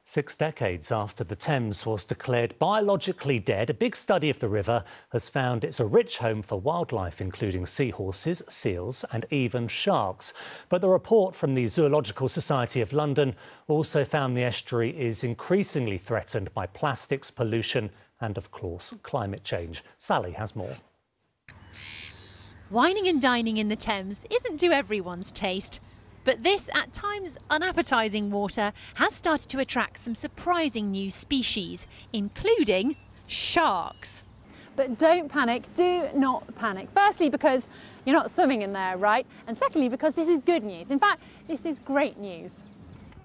6 decades after the Thames was declared biologically dead, a big study of the river has found it's a rich home for wildlife, including seahorses, seals and even sharks. But the report from the Zoological Society of London also found the estuary is increasingly threatened by plastics, pollution and, of course, climate change. Sally has more. Wining and dining in the Thames isn't to everyone's taste. But this, at times unappetising water, has started to attract some surprising new species, including sharks. But don't panic, do not panic. Firstly, because you're not swimming in there, right? And secondly, because this is good news. In fact, this is great news.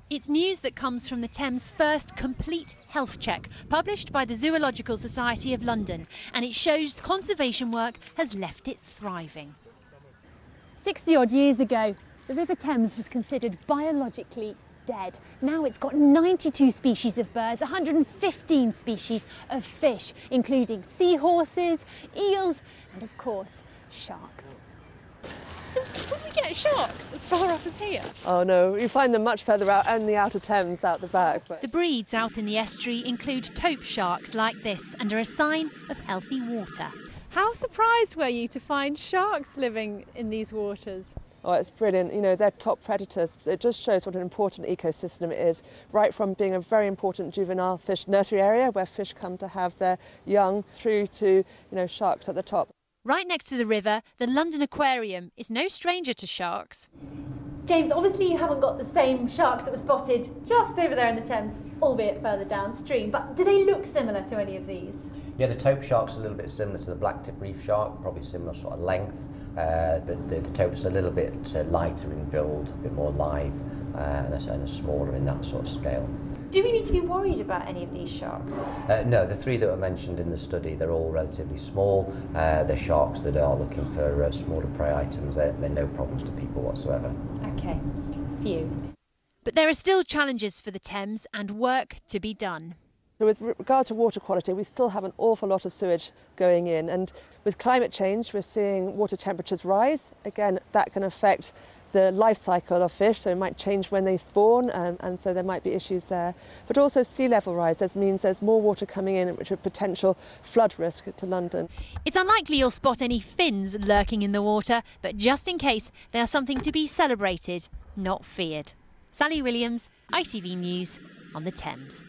It's news that comes from the Thames' first complete health check, published by the Zoological Society of London, and it shows conservation work has left it thriving. 60-odd years ago, the River Thames was considered biologically dead. Now it's got 92 species of birds, 115 species of fish, including seahorses, eels, and of course, sharks. So can we get sharks as far up as here? Oh no, you find them much further out in the outer Thames, out the back. The breeds out in the estuary include taupe sharks like this and are a sign of healthy water. How surprised were you to find sharks living in these waters? Oh, it's brilliant. You know, they're top predators. It just shows what an important ecosystem it is, right from being a very important juvenile fish nursery area where fish come to have their young through to, sharks at the top. Right next to the river, the London Aquarium is no stranger to sharks. James, obviously you haven't got the same sharks that were spotted just over there in the Thames, albeit further downstream, but do they look similar to any of these? Yeah, the taupe shark's a little bit similar to the blacktip reef shark, probably similar sort of length, but the taupe's a little bit lighter in build, a bit more live, and a smaller in that sort of scale. Do we need to be worried about any of these sharks? No, the three that were mentioned in the study, they're all relatively small. They're sharks that are looking for smaller prey items. They're no problems to people whatsoever. OK, phew. But there are still challenges for the Thames and work to be done. With regard to water quality, we still have an awful lot of sewage going in, and with climate change we're seeing water temperatures rise. Again, that can affect the life cycle of fish, so it might change when they spawn, and so there might be issues there. But also sea level rise means there's more water coming in, which are potential flood risk to London. It's unlikely you'll spot any fins lurking in the water, but just in case, they are something to be celebrated, not feared. Sally Williams, ITV News on the Thames.